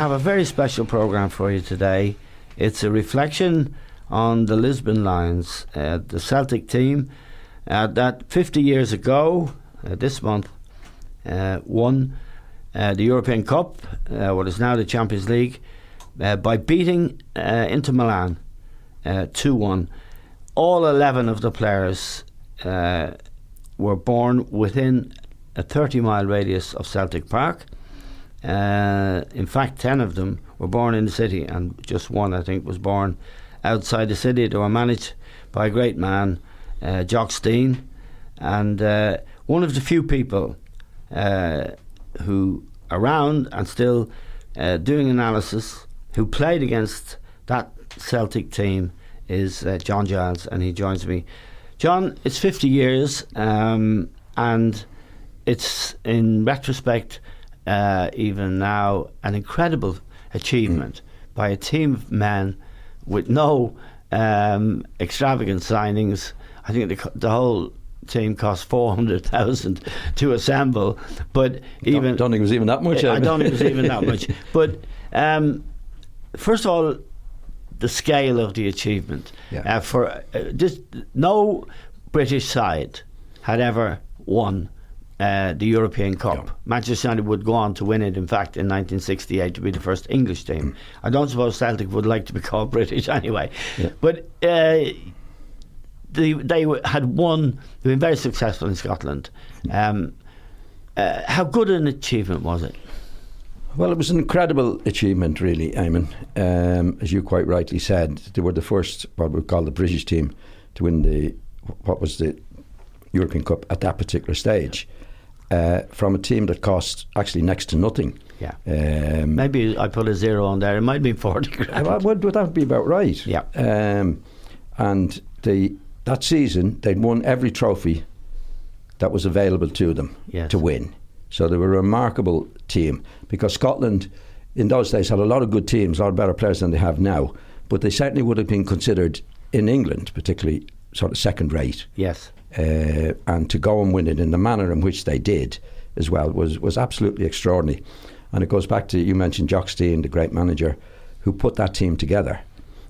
have a very special programme for you today. It's a reflection on the Lisbon Lions, the Celtic team that 50 years ago, this month, won the European Cup, what is now the Champions League, by beating Inter Milan 2-1. All 11 of the players were born within a 30-mile radius of Celtic Park. In fact, 10 of them were born in the city, and just one, I think, was born outside the city. They were managed by a great man, Jock Stein, and one of the few people who around and still doing analysis, who played against that Celtic team, is John Giles, and he joins me. John, it's 50 years, and it's, in retrospect, even now, an incredible achievement by a team of men with no extravagant signings. I think the whole team cost 400,000 to assemble, but even don't think it was even that much. I don't think it was even that much. But first of all, the scale of the achievement. No British side had ever won the European Cup. Yeah. Manchester United would go on to win it, in fact, in 1968, to be the first English team. I don't suppose Celtic would like to be called British anyway. Yeah. But they had won. They've been very successful in Scotland. How good an achievement was it? Well, it was an incredible achievement, really, Eamon. As you quite rightly said, they were the first, what we call the British team, to win the European Cup at that particular stage, from a team that cost actually next to nothing. Yeah. Maybe I put a zero on there. It might be 40 grand. Would that be about right? Yeah. And that season, they'd won every trophy that was available to them to win. So they were a remarkable team, because Scotland in those days had a lot of good teams, a lot better players than they have now, but they certainly would have been considered in England particularly sort of second rate. Yes. And to go and win it in the manner in which they did as well was absolutely extraordinary. And it goes back to, you mentioned Jock Stein, the great manager who put that team together,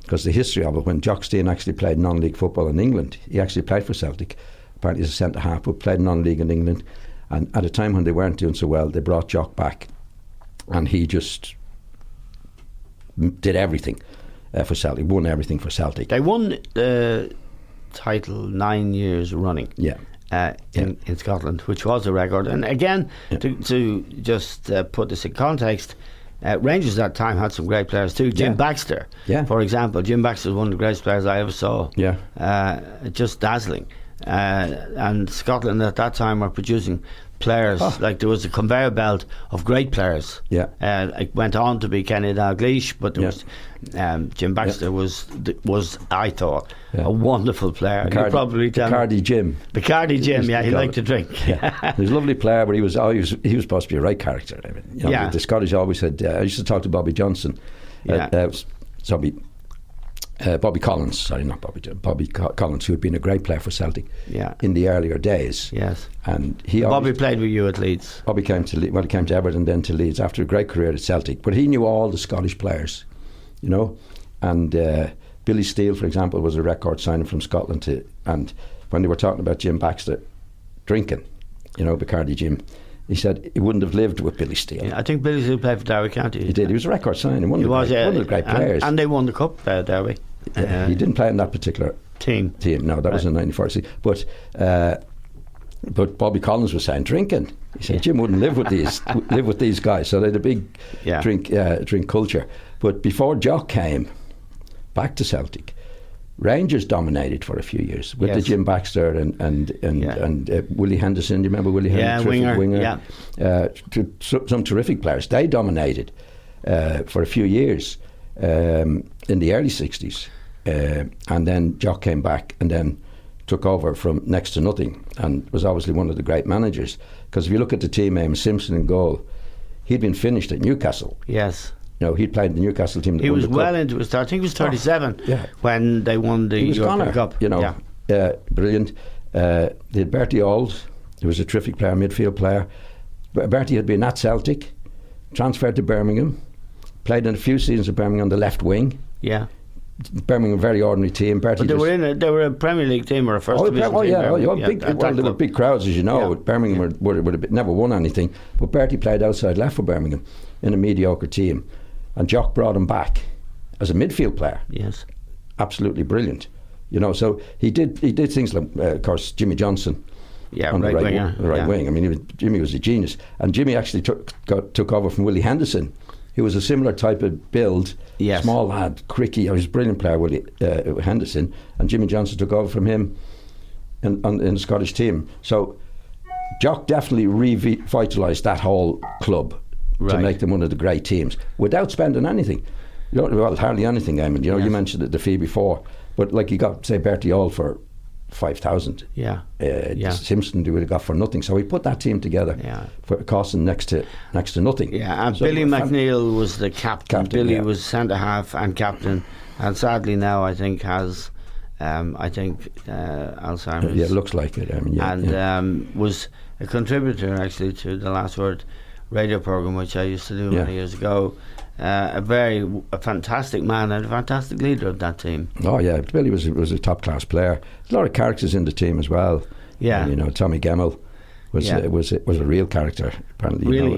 because the history of it, when Jock Stein actually played non-league football in England, he actually played for Celtic, apparently as a centre half, but played non-league in England. And at a time when they weren't doing so well, they brought Jock back, and he just did everything for Celtic, won everything for Celtic. They won the title 9 years running in Scotland, which was a record. And again, to just put this in context, Rangers at that time had some great players too. Jim Baxter, for example. Jim Baxter was one of the greatest players I ever saw. Just dazzling. And Scotland at that time were producing players, like there was a conveyor belt of great players. It went on to be Kenny Dalglish, but there was Jim Baxter was I thought a wonderful player. You probably tell the Cardi Jim. The Cardi Jim, he liked to drink. He was a lovely player, but he was supposed to be a right character. I mean, the Scottish always said. I used to talk to Bobby Johnson. Bobby Collins, sorry, not Bobby Johnson, Bobby Collins, who had been a great player for Celtic in the earlier days. Yes. And Bobby played with you at Leeds. Bobby came to he came to Everton, then to Leeds after a great career at Celtic. But he knew all the Scottish players, you know. And Billy Steele, for example, was a record signing from Scotland. And when they were talking about Jim Baxter drinking, you know, Bacardi Jim, he said he wouldn't have lived with Billy Steele. Yeah, I think Billy Steele played for Derby County. He did. He was a record signing. One of the great players. And they won the cup, Derby. He didn't play in that particular team. No, that was in '94. But Bobby Collins was saying drinking. He said Jim wouldn't live with these guys. So they had a big drink culture. But before Jock came back to Celtic, Rangers dominated for a few years with the Jim Baxter and Willie Henderson. Do you remember Willie Henderson? Winger. Some terrific players. They dominated for a few years in the early 60s. And then Jock came back and then took over from next to nothing and was obviously one of the great managers. Because if you look at the team, Simpson in goal, he'd been finished at Newcastle. Yes. You know, he'd played the Newcastle team. He was well into his start. I think he was 37 when they won the European Cup. You know, brilliant. They had Bertie Auld, who was a terrific player, midfield player. Bertie had been at Celtic, transferred to Birmingham, Played in a few seasons at Birmingham on the left wing. Yeah. Birmingham, a very ordinary team. Bertie, but they were a Premier League team or a first division team. They were big crowds, as you know. Yeah. Birmingham would have never won anything. But Bertie played outside left for Birmingham in a mediocre team, and Jock brought him back as a midfield player. Yes, absolutely brilliant. So he did things like, of course, Jimmy Johnson. Yeah, on right winger. The right wing. I mean, Jimmy was a genius, and Jimmy actually took over from Willie Henderson, who was a similar type of build. Yes. Small lad, cricky. He was a brilliant player, Willie Henderson, and Jimmy Johnson took over from him in the Scottish team. So Jock definitely revitalised that whole club to make them one of the great teams without spending anything. Hardly anything, Eamon. You mentioned the fee before, but like you got, say, Bertie All for 5,000. Yeah. Simpson would have got for nothing. So he put that team together for costing next to nothing. Yeah, and so Billy McNeil was the captain. Billy was centre half and captain, and sadly now I think has Alzheimer's. Yeah, it looks like it. Was a contributor actually to the Last Word radio programme, which I used to do many years ago. A fantastic man and a fantastic leader of that team. Oh yeah, Billy was a top class player. A lot of characters in the team as well. Yeah, Tommy Gemmell was a real character apparently. Really?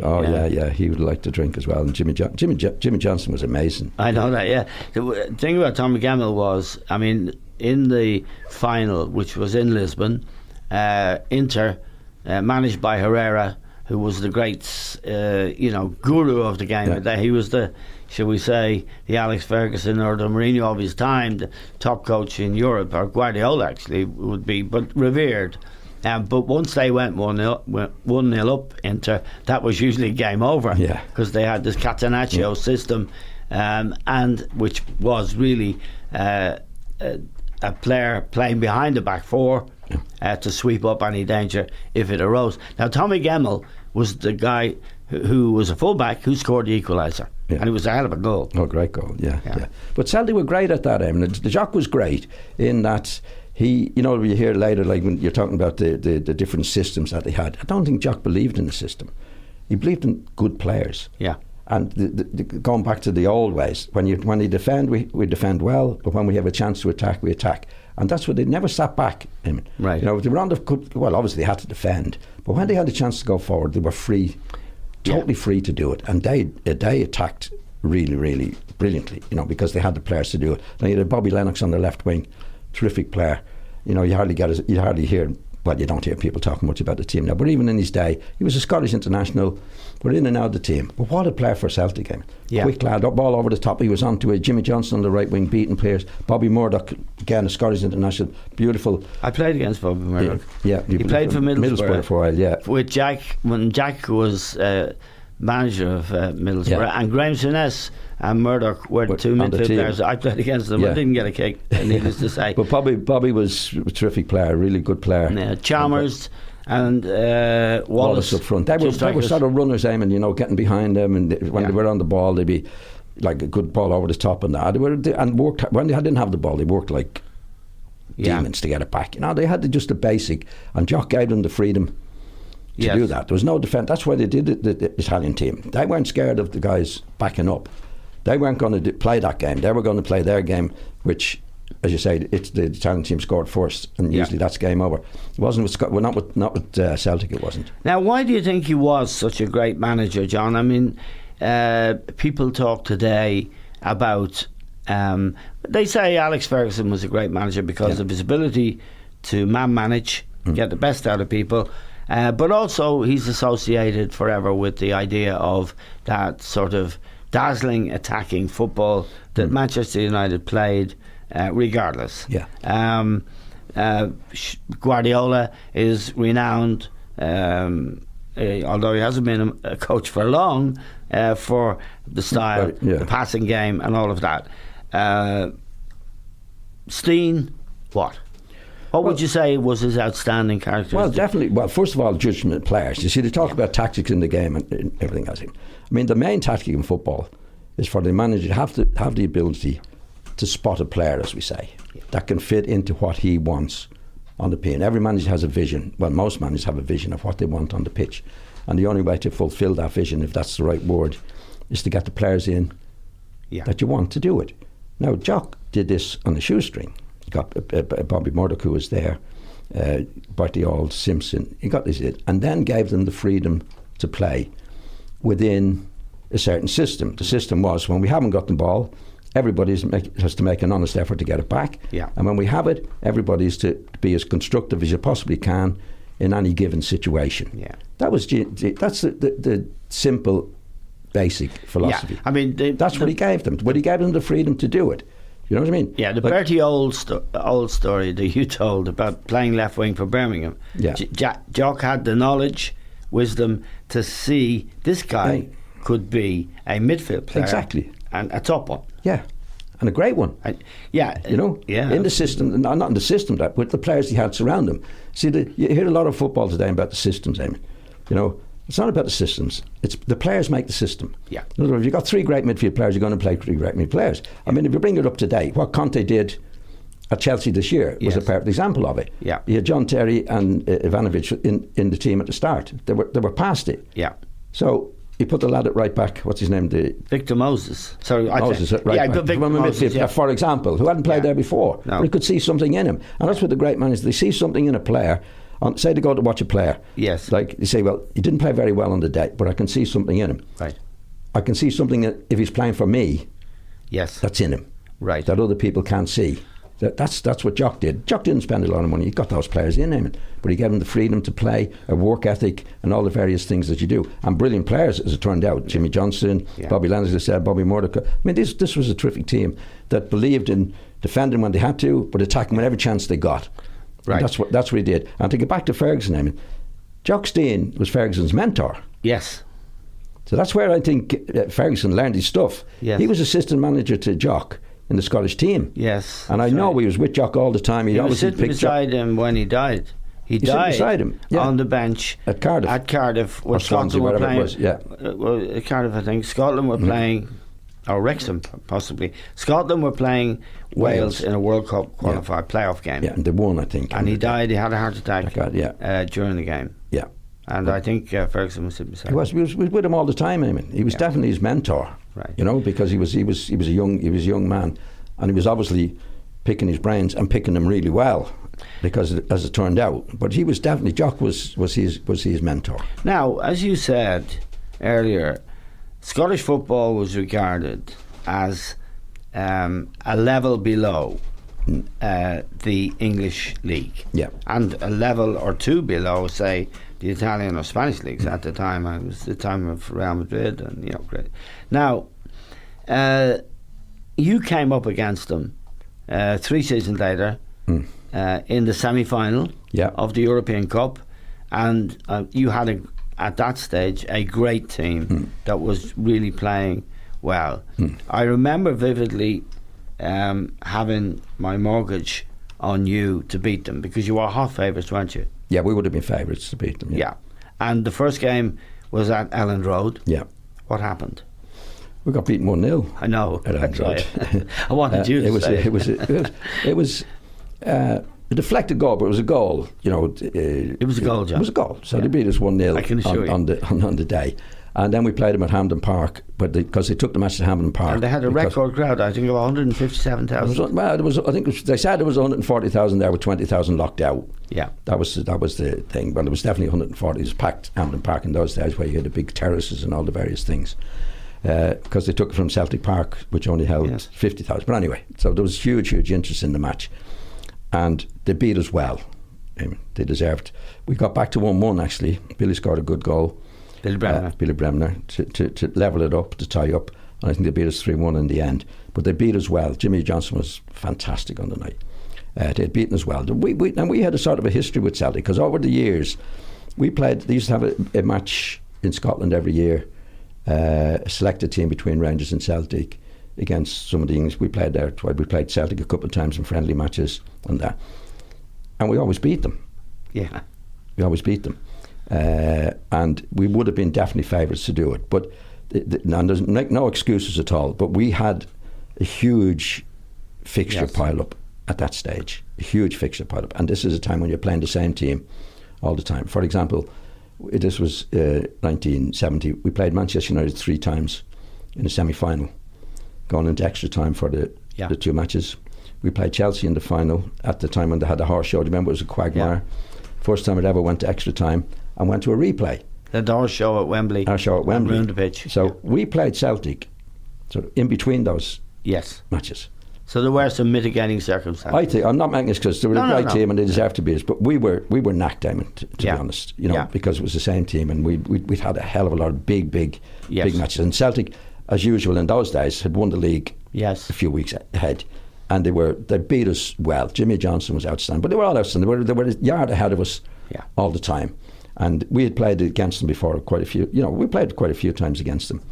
He would like to drink as well. And Jimmy Johnson was amazing. I know that. Yeah, the thing about Tommy Gemmell was, I mean, in the final, which was in Lisbon, Inter, managed by Herrera, who was the great, guru of the game. Yeah. He was the, shall we say, the Alex Ferguson or the Mourinho of his time, the top coach in Europe, or Guardiola actually would be, but revered. But once they went 1-0 up Inter, that was usually game over. Yeah. Because they had this Catenaccio system, and which was really a player playing behind the back four. To sweep up any danger if it arose. Now Tommy Gemmell was the guy who was a fullback who scored the equaliser, and it was a hell of a goal. Oh, great goal, yeah. But Celtic were great at that. The Jock was great in that he, you hear later, like when you're talking about the different systems that they had. I don't think Jock believed in the system. He believed in good players. Yeah. And going back to the old ways, when they defend, we defend well, but when we have a chance to attack, we attack. And that's what they never sat back. Right. They were obviously they had to defend, but when they had a chance to go forward, they were free, totally free to do it. And they attacked really, really brilliantly, because they had the players to do it. Now you had Bobby Lennox on the left wing, terrific player. You hardly hear. Well, you don't hear people talking much about the team now, but even in his day, he was a Scottish international. We're in and out of the team. But what a player for Celtic game. Quick lad, ball over the top. He was on to Jimmy Johnson on the right wing, beating players. Bobby Murdoch, again, a Scottish international. Beautiful. I played against Bobby Murdoch. Yeah. He played for Middlesbrough for a while, yeah. With Jack, when Jack was manager of Middlesbrough. Yeah. And Graham Souness and Murdoch were the two midfield players. I played against them. I didn't get a kick, needless to say. But Bobby was a terrific player, really good player. Yeah, Chalmers and Wallace up front. They were sort of runners, Eamon, getting behind them, and when they were on the ball, they'd be like a good ball over the top and that. And worked when they didn't have the ball, they worked like demons to get it back. They had just the basic, and Jock gave them the freedom to do that. There was no defence. That's why they did the Italian team. They weren't scared of the guys backing up. They weren't going to play that game. They were going to play their game, which, as you say, it's the Italian team scored first, and usually that's game over. It wasn't with not with Celtic. It wasn't. Now, why do you think he was such a great manager, John? I mean, people talk today about. They say Alex Ferguson was a great manager because of his ability to manage, get the best out of people. But also he's associated forever with the idea of that sort of dazzling attacking football that Manchester United played regardless. Guardiola is renowned, although he hasn't been a coach for long, for the style, the passing game and all of that. Steen, what? What would you say was his outstanding characteristic? Well, definitely. Well, first of all, judgment players. You see, they talk about tactics in the game and everything else. I mean, the main tactic in football is for the manager to have the ability to spot a player, as we say, that can fit into what he wants on the pitch. Every manager has a vision. Well, most managers have a vision of what they want on the pitch. And the only way to fulfil that vision, if that's the right word, is to get the players in that you want to do it. Now, Jock did this on a shoestring. He got Bobby Murdoch, who was there, Bertie Auld, Simpson. He got this, and then gave them the freedom to play within a certain system. The system was, when we haven't got the ball, everybody has to make an honest effort to get it back. Yeah. And when we have it, everybody's to be as constructive as you possibly can in any given situation. Yeah. That's the simple, basic philosophy. Yeah. I mean, that's what he gave them. But he gave them the freedom to do it. You know what I mean? Yeah, the Bertie old story that you told about playing left wing for Birmingham. Yeah. Jock had the knowledge, wisdom to see this guy could be a midfield player. Exactly. And a top one. Yeah. And a great one. Yeah. You know? Yeah. In the system, not in the system, but with the players he had surround him. See, you hear a lot of football today about the systems, Eamon. You know, it's not about the systems. It's the players make the system. Yeah. In other words, if you've got three great midfield players, you're going to play three great midfield players. I mean, if you bring it up to date, what Conte did at Chelsea this year was a perfect example of it. Yeah. You had John Terry and Ivanovic in the team at the start. They were past it. Yeah. So he put the lad at right back. What's his name? Victor Moses. Sorry, Moses at right back. Victor Moses, for example, who hadn't played there before, no. but he could see something in him. And that's what the great man is. They see something in a player. Say they go to watch a player. Yes. Like you say, well, he didn't play very well on the day, but I can see something in him. Right. I can see something that if he's playing for me, yes, that's in him. Right. That other people can't see. That's what Jock did. Jock didn't spend a lot of money. He got those players in him, but he gave them the freedom to play, a work ethic, and all the various things that you do. And brilliant players, as it turned out. Jimmy Johnson, Bobby Lennon, as I said, Bobby Murdoch. I mean, this was a terrific team that believed in defending when they had to, but attacking whenever chance they got. Right. That's what he did. And to get back to Ferguson, I mean, Jock Stein was Ferguson's mentor. Yes. So that's where I think Ferguson learned his stuff. Yes. He was assistant manager to Jock in the Scottish team. Yes. And I know he was with Jock all the time. He was sitting beside him when he died. He died beside him, on the bench at Cardiff, where Scotland were playing. It was, yeah. At Cardiff, I think. Scotland were playing, or Wrexham possibly. Scotland were playing Wales in a World Cup qualified playoff game. Yeah, and they won, I think. And he died. He had a heart attack. During the game. Yeah. And I think Ferguson was sitting beside him. He was with him all the time. I mean, he was definitely his mentor. Right. You know, because he was a young man, and he was obviously picking his brains and picking them really well, because as it turned out. But he was definitely, Jock was his mentor. Now, as you said earlier, Scottish football was regarded as a level below the English league, and a level or two below, say, the Italian or Spanish leagues at the time. It was the time of Real Madrid, and great. Now, you came up against them 3 seasons later in the semi-final of the European Cup, and you had at that stage a great team that was really playing well. I remember vividly having my mortgage on you to beat them, because you were hot favourites, weren't you? Yeah, we would have been favourites to beat them. Yeah. And the first game was at Elland Road. Yeah. What happened? We got beaten 1-0. I know. At Elland Road. I wanted you to say it was a deflected goal, but it was a goal. You know, it was a goal, John. It was a goal. So they beat us 1-0. I can assure you. On the day. And then we played them at Hampden Park, but because they took the match to Hampden Park, and they had a record crowd. I think of 157,000. Well, I think they said there was 140,000 there with 20,000 locked out. Yeah, that was the thing. But it was definitely 140. It was packed Hampden Park in those days, where you had the big terraces and all the various things. Because they took it from Celtic Park, which only held 50,000. But anyway, so there was huge interest in the match, and they beat us well. I mean, they deserved. We got back to 1-1 actually. Billy scored a good goal. Billy Bremner to level it up, to tie up, and I think they beat us 3-1 in the end. But they beat us well. Jimmy Johnson was fantastic on the night. They'd beaten us well. We had a sort of a history with Celtic, because over the years we played. They used to have a match in Scotland every year, a selected team between Rangers and Celtic against some of the English. We played there twice. We played Celtic a couple of times in friendly matches and that, and we always beat them. Yeah, we always beat them. And we would have been definitely favourites to do it, but and there's no excuses at all. But we had a huge fixture pile up at that stage, a huge fixture pile up, and this is a time when you're playing the same team all the time. For example, this was 1970. We played Manchester United 3 times in the semi-final, going into extra time for the 2 matches. We played Chelsea in the final at the time when they had the horse show. Do you remember? It was a quagmire. First time it ever went to extra time and went to a replay. The horse show at Wembley. Our show at Wembley. Ruined the pitch. So we played Celtic sort of in between those matches. So there were some mitigating circumstances. I think, I'm not making this because they were a great team and they deserved to be us, but we were knacked, Damon, to be honest, because it was the same team and we'd had a hell of a lot of big matches. And Celtic, as usual in those days, had won the league a few weeks ahead, and they beat us well. Jimmy Johnson was outstanding, but they were all outstanding. They were a yard ahead of us all the time, and we had played against them before quite a few. We played quite a few times against them,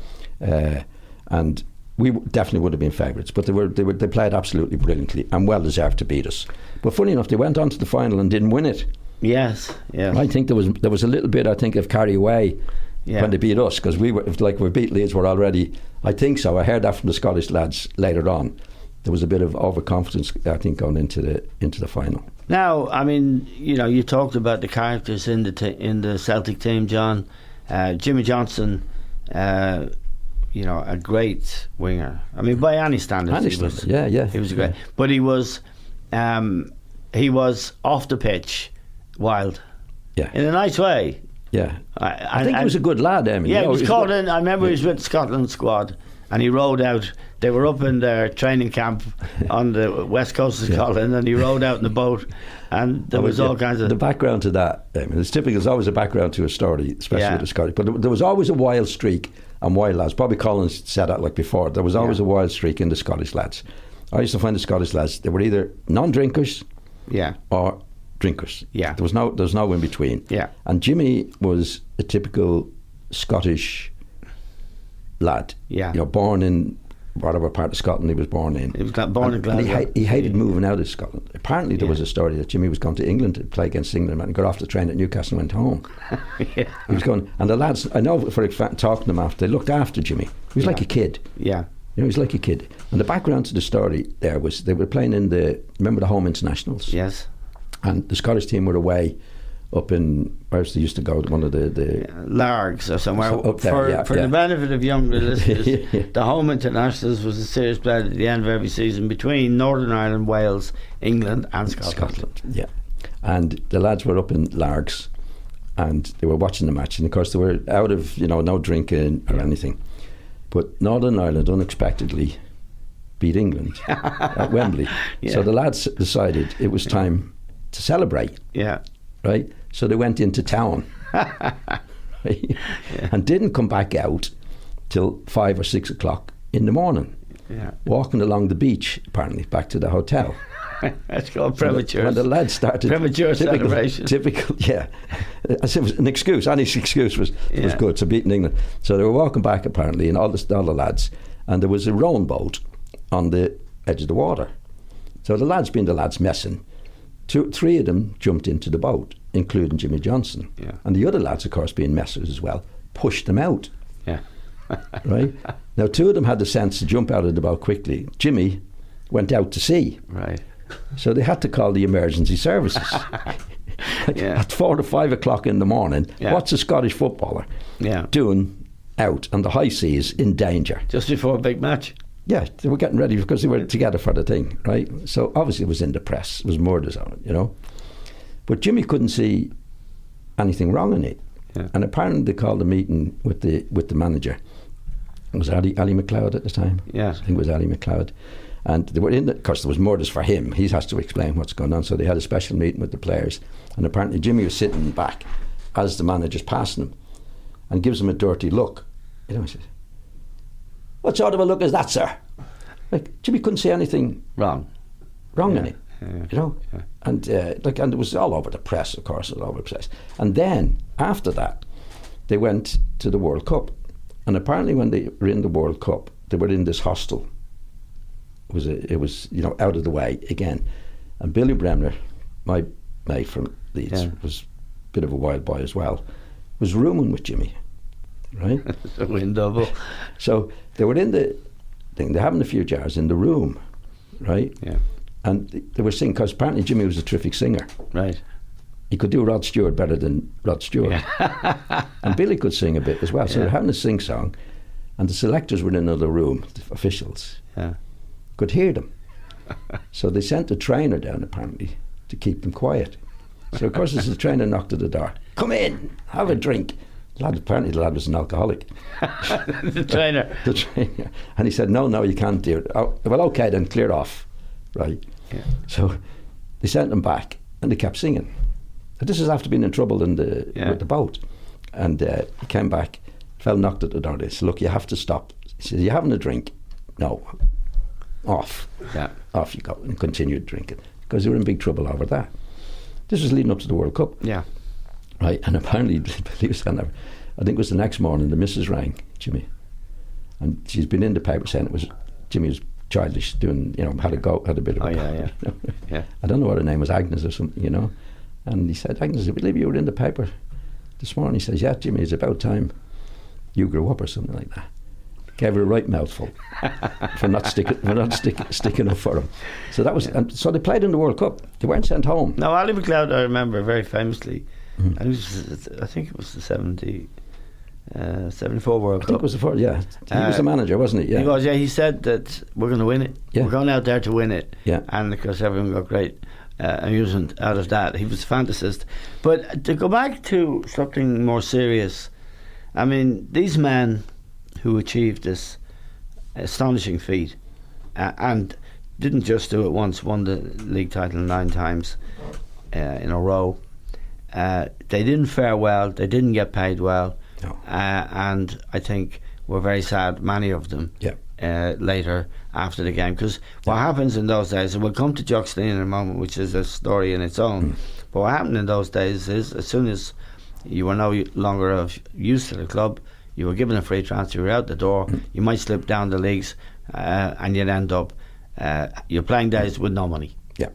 and we definitely would have been favourites, but they played absolutely brilliantly and well deserved to beat us. But funny enough, they went on to the final and didn't win it. Yes. I think there was a little bit, I think, of carry away when they beat us, because we beat Leeds were already. I think so. I heard that from the Scottish lads later on. There was a bit of overconfidence, I think, going into the final. Now, I mean, you talked about the characters in the Celtic team, John. Jimmy Johnson. A great winger. I mean, by any standards, he was a great. But he was off the pitch, wild. Yeah, in a nice way. Yeah, I think he was a good lad. I mean, he was called in. I remember he was with the Scotland squad, and he rode out. They were up in their training camp on the west coast of Scotland, and he rode out in the boat, and there was all kinds of. The background to that, I mean, it's typical. There's always a background to a story, especially with the Scottish. But there was always a wild streak. And wild lads. Bobby Collins said that like before. There was always a wild streak in the Scottish lads. I used to find the Scottish lads, they were either non-drinkers or drinkers. Yeah. There was no in between. Yeah. And Jimmy was a typical Scottish lad. Yeah. Born in whatever part of Scotland he was born in. He was born in Glasgow. He hated moving out of Scotland. Apparently there was a story that Jimmy was going to England to play against England and got off the train at Newcastle and went home. He was going, and the lads, I know for a fact, talking to them after, they looked after Jimmy. He was like a kid. Yeah. He was like a kid. And the background to the story there was they were playing in remember the home internationals? Yes. And the Scottish team were away up in, where they used to go, one of the Largs or somewhere. Up there, for the benefit of younger listeners, the home internationals was a series played at the end of every season between Northern Ireland, Wales, England and Scotland. Yeah. And the lads were up in Largs and they were watching the match, and of course they were out of no drinking or anything, but Northern Ireland unexpectedly beat England at Wembley. So the lads decided it was time to celebrate. Yeah. Right, so they went into town, right? And didn't come back out till 5 or 6 o'clock in the morning. Yeah, walking along the beach, apparently back to the hotel. That's called premature. When the lads started premature celebration. Typical, yeah. As it was an excuse. Any excuse was good. So beating England. So they were walking back apparently, and all the lads, and there was a rowing boat on the edge of the water. So the lads, being the lads messing. 3 of them jumped into the boat, including Jimmy Johnson. Yeah. And the other lads, of course, being messers as well, pushed them out. Yeah. Right? Now, 2 of them had the sense to jump out of the boat quickly. Jimmy went out to sea. Right. So they had to call the emergency services. At 4 to 5 o'clock in the morning, what's a Scottish footballer doing out on the high seas in danger? Just before a big match. Yeah, they were getting ready because they were together for the thing, right? So obviously it was in the press, it was murders on it, But Jimmy couldn't see anything wrong in it. Yeah. And apparently they called a meeting with the manager. It was Ali McLeod at the time. Yeah. I think it was Ali McLeod. And they were of course there was murders for him. He has to explain what's going on. So they had a special meeting with the players. And apparently Jimmy was sitting back as the manager's passing him and gives him a dirty look. He says, "What sort of a look is that, sir?" Like, Jimmy couldn't see anything wrong in it, Yeah. And and it was all over the press, of course, all over the press. And then after that, they went to the World Cup, and apparently when they were in the World Cup, they were in this hostel. It was out of the way again, and Billy Bremner, my mate from Leeds, was a bit of a wild boy as well, was rooming with Jimmy. Right? A win double. So they were in the thing, they're having a few jars in the room, right? Yeah. And they were singing, because apparently Jimmy was a terrific singer. Right. He could do Rod Stewart better than Rod Stewart. Yeah. And Billy could sing a bit as well. So they're having a sing song, and the selectors were in another room, the officials. Yeah. could hear them. So they sent a trainer down, apparently, to keep them quiet. So, of course, as the trainer knocked at the door, come in, have a drink. Apparently the lad was an alcoholic. The trainer. The trainer. And he said, no, you can't do it. Oh, well, okay, then clear off. Right. Yeah. So they sent him back, and they kept singing. And this is after being in trouble with the boat. And he came back, fell knocked at the door. They said, look, you have to stop. He said, you having a drink? No. Off. Yeah. Off you go, and continued drinking. Because they were in big trouble over that. This was leading up to the World Cup. Yeah. Right, and apparently, I think it was the next morning, the missus rang Jimmy, and she's been in the paper saying Jimmy was childish, doing, had a bit of a yeah. I don't know what her name was, Agnes or something, and he said, Agnes, I believe you were in the paper this morning. He says, yeah, Jimmy, it's about time you grew up or something like that. Gave her a right mouthful for not sticking up for him. So that was, and so they played in the World Cup. They weren't sent home. No, Ali McLeod, I remember very famously. I think it was the 74 World Cup. I think it was the first, yeah. He was the manager, wasn't he? Yeah. He was, yeah. He said that we're going to win it. Yeah. We're going out there to win it. Yeah. And of course, everyone got great amusement out of that. He was a fantasist. But to go back to something more serious, I mean, these men who achieved this astonishing feat and didn't just do it once, won the league title 9 times in a row. They didn't fare well. They didn't get paid well. No. And I think were very sad, many of them, later after the game. Because what happens in those days, and we'll come to Jock Stein in a moment, which is a story in its own, but what happened in those days is as soon as you were no longer of use to the club, you were given a free transfer, you were out the door, you might slip down the leagues, and you'd end up your playing days with no money. Yeah.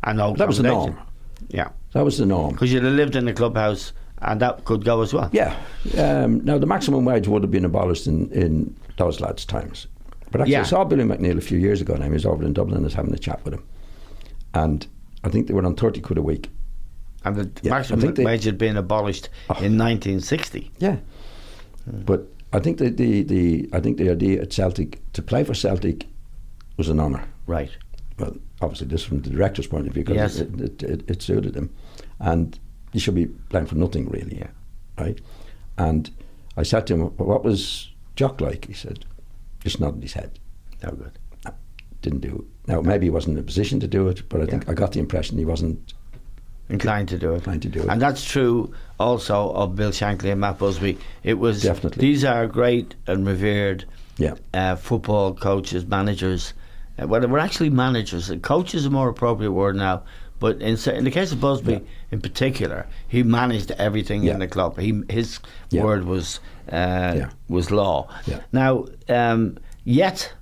And no that was the norm. Yeah. That was the norm. Because you'd have lived in the clubhouse, and that could go as well. Yeah. Now, the maximum wage would have been abolished in those lads' times. But actually, I saw Billy McNeil a few years ago, and he was over in Dublin. I was having a chat with him. And I think they were on 30 quid a week. And the maximum wage had been abolished in 1960. Yeah. But I think the idea at Celtic, to play for Celtic, was an honour. Right. Well, obviously this from the director's point of view, because it suited him, and he should be playing for nothing really, right? And I said to him, "What was Jock like?" He said, "Just nodded his head." No good. No, didn't do it. Now maybe he wasn't in a position to do it, but I think I got the impression he wasn't inclined to do it. And that's true also of Bill Shankly and Matt Busby. It was definitely. These are great and revered football coaches, managers. Well, they were actually managers. Coach is a more appropriate word now, but in the case of Busby in particular, he managed everything in the club. His word was law. Yeah. Now, yet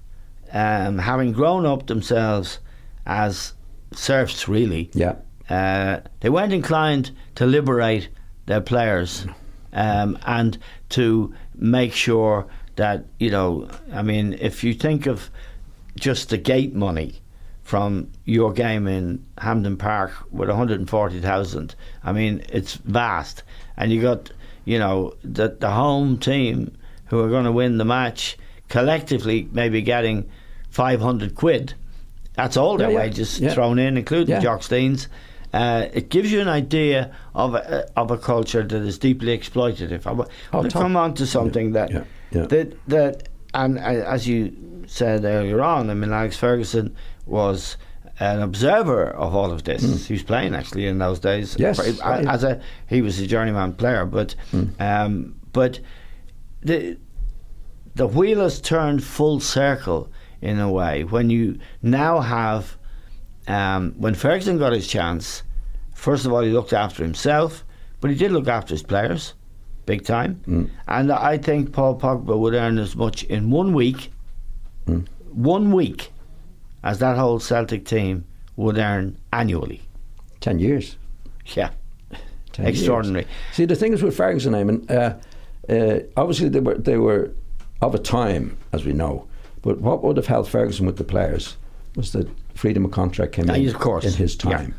having grown up themselves as serfs, really, they weren't inclined to liberate their players and to make sure that, I mean, if you think of just the gate money from your game in Hampden Park with 140,000, I mean, it's vast. And you got, the home team who are going to win the match collectively maybe getting 500 quid. That's all their wages thrown in, including Jock Stein's. It gives you an idea of a culture that is deeply exploitative. I'll come on to something that and as you said earlier on, I mean, Alex Ferguson was an observer of all of this. He was playing actually in those days. Yes, he was a journeyman player, but the wheel has turned full circle in a way when you now have. When Ferguson got his chance, first of all, he looked after himself, but he did look after his players, big time. And I think Paul Pogba would earn as much in 1 week, 1 week, as that whole Celtic team would earn annually. 10 years. Yeah. Extraordinary. Years. See, the thing is with Ferguson, obviously they were of a time, as we know, but what would have helped Ferguson with the players was that freedom of contract came in his time.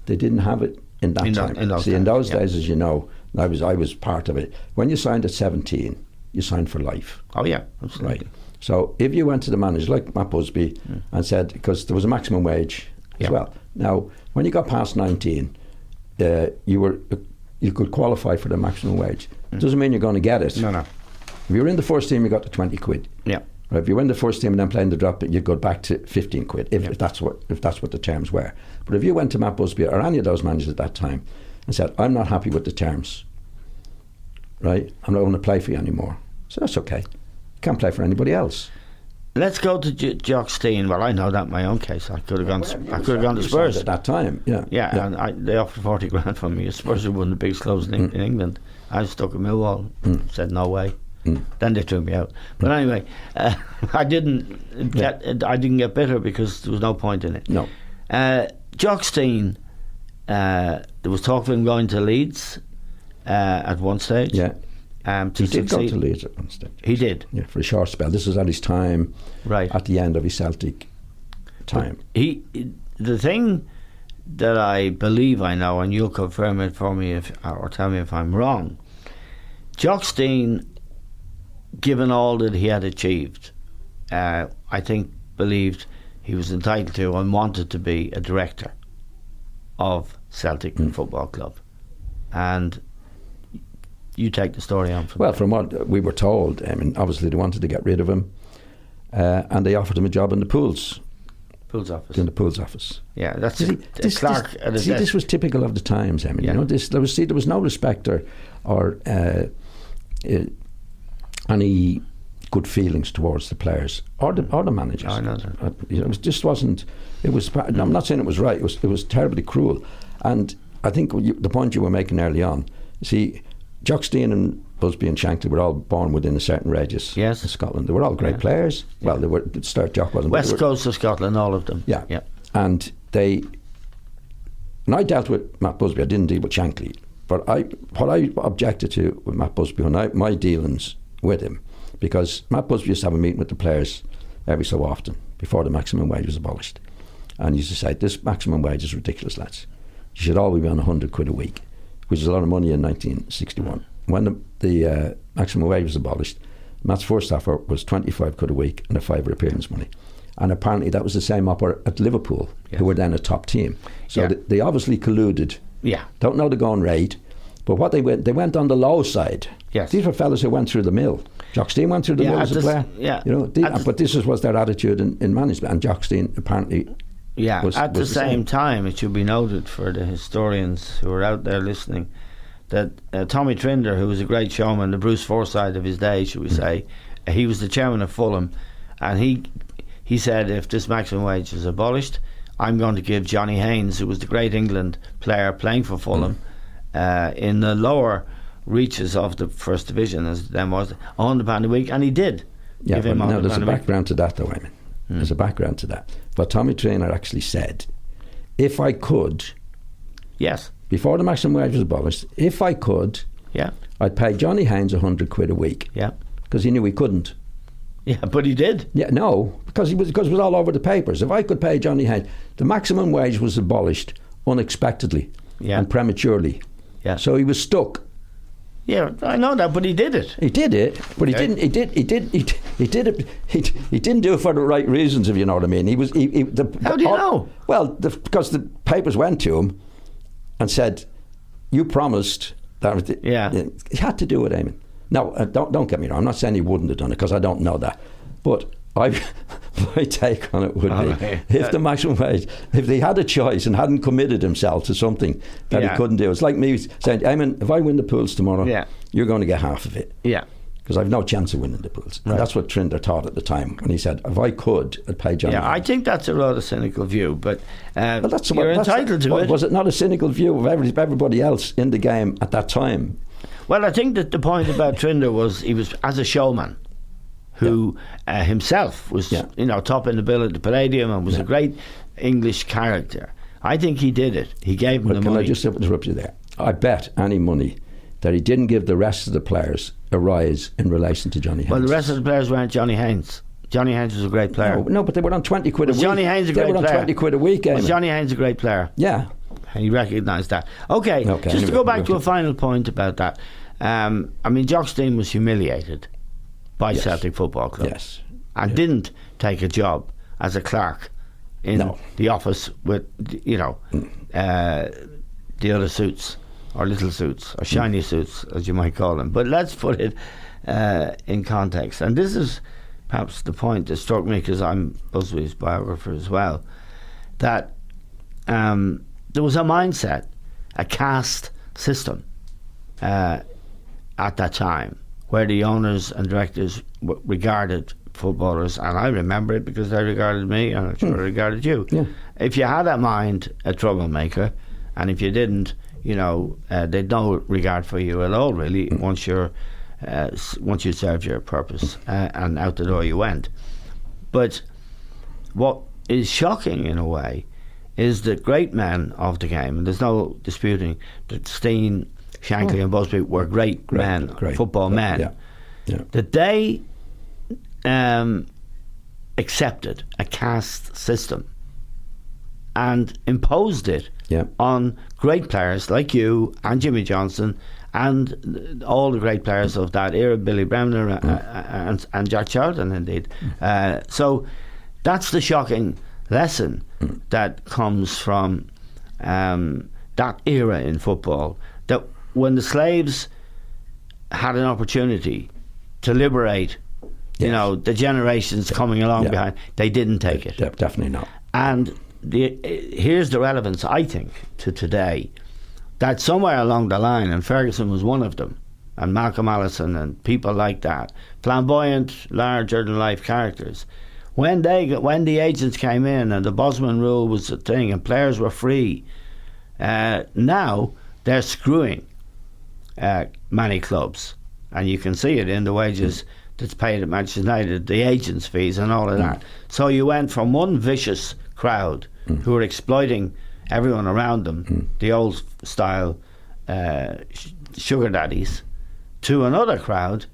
They didn't have it in that time. In those days, as you know, I was part of it. When you signed at 17, you signed for life. Oh yeah, absolutely. Right. So if you went to the manager like Matt Busby and said, because there was a maximum wage as well. Now, when you got past 19, you could qualify for the maximum wage. Doesn't mean you're going to get it. No. If you were in the first team, you got to 20 quid. Yeah. Right, if you were in the first team and then playing the drop, you'd go back to 15 quid if that's what the terms were. But if you went to Matt Busby or any of those managers at that time and said, I'm not happy with the terms, right, I'm not going to play for you anymore. So that's okay. You can't play for anybody else. Let's go to Jock Stein. Well, I know that in my own case. I could have gone to Spurs at that time. Yeah. And they offered 40 grand for me. Spurs were one of the biggest clubs in England. I was stuck in Millwall. Said no way. Then they threw me out. But anyway, I didn't get bitter because there was no point in it. No. Jock Stein, there was talk of him going to Leeds at one stage. Yeah. He did go to Leeds at one stage. He did? Yeah, for a short spell. This was at his time, right at the end of his Celtic time. The thing that I believe I know, and you'll confirm it for me or tell me if I'm wrong, Jock Stein, given all that he had achieved, I think believed he was entitled to and wanted to be a director of Celtic Football Club. And you take the story on from Well, there. from what we were told, I mean, obviously they wanted to get rid of him, and they offered him a job in the pools office. In the pools office. Yeah, that's Clark. This was typical of the times. I mean, you know, there was no respect or any good feelings towards the players or the managers. I know that. You know, it just wasn't. It was. I'm not saying it was right. It was terribly cruel. And I think the point you were making early on. See, Jock Stein and Busby and Shankly were all born within a certain radius in Scotland. They were all great players. Well, they were. Start Jock wasn't. West Coast of Scotland, all of them. Yeah. And I dealt with Matt Busby. I didn't deal with Shankly. But what I objected to with Matt Busby and my dealings with him, because Matt Busby used to have a meeting with the players every so often before the maximum wage was abolished, and he used to say, "This maximum wage is ridiculous, lads. You should all be on 100 quid a week," which is a lot of money in 1961. When the maximum wage was abolished, Matt's first offer was 25 quid a week and a £5 appearance money. And apparently that was the same offer at Liverpool, who were then a top team. So they obviously colluded. Yeah. Don't know the going rate, but what they went on the low side. Yes. These were fellas who went through the mill. Jock Stein went through the mill as a player. Yeah. You know, but this was their attitude in management, and Jock Stein apparently. Yeah. At the same time, it should be noted for the historians who are out there listening that Tommy Trinder, who was a great showman, the Bruce Forsyth of his day, should we say, he was the chairman of Fulham, and he said, if this maximum wage is abolished, I'm going to give Johnny Haynes, who was the great England player playing for Fulham, in the lower reaches of the First Division, as then was, £100 a week, and he did. Yeah, but now there's a background to that, though, I mean. There's a background to that. But Tommy Traynor actually said, if I could, before the maximum wage was abolished, if I could, I'd pay Johnny Haynes 100 quid a week. Yeah. Because he knew he couldn't. Yeah, but he did. Yeah, no, because it was all over the papers. If I could pay Johnny Haynes, the maximum wage was abolished unexpectedly and prematurely. Yeah. So he was stuck. Yeah, I know that, but he did it. He did it, but he didn't. He did it. He didn't do it for the right reasons, if you know what I mean. How do you know? Well, because the papers went to him and said, "You promised that." Yeah, he had to do it, Eamon. Now, don't get me wrong. I'm not saying he wouldn't have done it because I don't know that, but my take on it would be if the maximum wage, if they had a choice and hadn't committed himself to something that he couldn't do, it's like me saying, Eamon, if I win the pools tomorrow, you're going to get half of it. Yeah. Because I've no chance of winning the pools. Right. And that's what Trinder thought at the time when he said, if I could, I'd pay Johnny. Yeah, I think that's a rather cynical view, but you're entitled to it. Was it not a cynical view of everybody else in the game at that time? Well, I think that the point about Trinder was he was as a showman who himself was top in the bill at the Palladium and was a great English character. I think he did it. He gave him the money. Can I just interrupt you there? I bet any money that he didn't give the rest of the players a rise in relation to Johnny Haynes. Well, the rest of the players weren't Johnny Haynes. Johnny Haynes was a great player. No, but they were on 20 quid a week. Johnny Haynes a great player. They were on 20 quid a week, Was Johnny Haynes a great player? Yeah. And he recognised that. Okay, just to go back to a final point about that. I mean, Jock Stein was humiliated by Celtic Football Club. Yes. and didn't take a job as a clerk in the office with, the other suits, or little suits, or shiny suits, as you might call them. But let's put it in context. And this is perhaps the point that struck me, because I'm Busby's biographer as well, that there was a mindset, a caste system at that time, where the owners and directors regarded footballers, and I remember it because they regarded me, and I'm sure they regarded you. Yeah. If you had that mind, a troublemaker, and if you didn't, they'd no regard for you at all, really, once you served your purpose, and out the door you went. But what is shocking in a way is that great men of the game, and there's no disputing that Steen, Shankly and Busby were great men, football men, that they accepted a caste system and imposed it on great players like you and Jimmy Johnson and all the great players of that era, Billy Bremner and Jack Charlton, indeed. So that's the shocking lesson that comes from that era in football, that when the slaves had an opportunity to liberate the generations coming along behind, they didn't take it. Definitely not. And here's the relevance, I think, to today, that somewhere along the line, and Ferguson was one of them, and Malcolm Allison and people like that, flamboyant, larger-than-life characters, when the agents came in and the Bosman rule was a thing and players were free, now they're screwing many clubs, and you can see it in the wages that's paid at Manchester United, the agents' fees and all of that. So you went from one vicious crowd who were exploiting everyone around them, the old style sugar daddies, to another crowd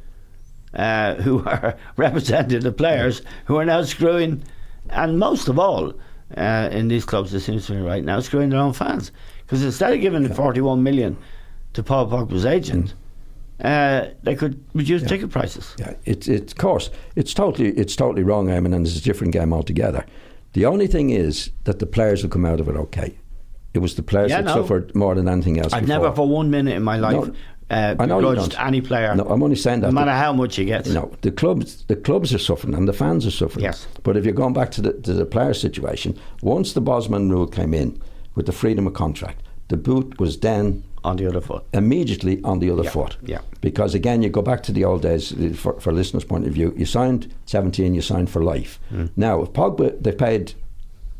who are representing the players who are now screwing, and most of all in these clubs, it seems to me right now, screwing their own fans, because instead of giving 41 million to Paul Pogba's agent, they could reduce ticket prices. It's of course it's totally wrong, Eamon, and it's a different game altogether. The only thing is that the players will come out of it okay. It was the players that suffered more than anything else. I've never for 1 minute in my life begrudged any player. No, I'm only saying that. No matter how much he gets. No, the clubs are suffering and the fans are suffering. Yes. But if you're going back to the player situation, once the Bosman rule came in with the freedom of contract, the boot was then on the other foot. Immediately on the other foot. Yeah. Because again, you go back to the old days, for listeners' point of view, you signed 17, you signed for life. Now, if Pogba, they paid,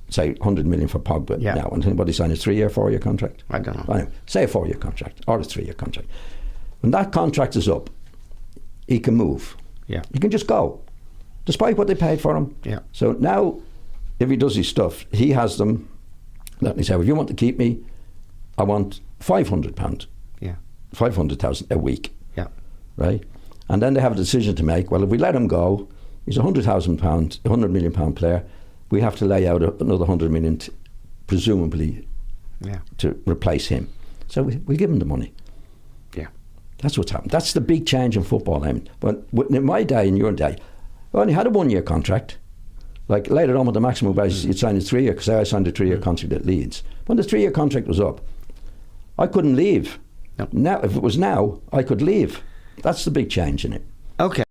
say, 100 million for Pogba now, and anybody signed a 3-year, 4-year contract? I don't know. Say a 4-year contract or a 3-year contract. When that contract is up, he can move. Yeah. He can just go, despite what they paid for him. Yeah. So now, if he does his stuff, he has them. Let me say, if you want to keep me, I want £500. Yeah. 500,000 a week. Yeah. Right? And then they have a decision to make. Well, if we let him go, he's £100 million player. We have to lay out another 100 million, presumably, to replace him. So we give him the money. Yeah. That's what's happened. That's the big change in football. I mean, but in my day, in your day, I only had a 1-year contract. Like later on with the maximum basis, you'd sign a 3-year, because I signed a 3-year contract at Leeds. When the 3-year contract was up, I couldn't leave. Nope. Now, if it was now, I could leave. That's the big change in it. Okay.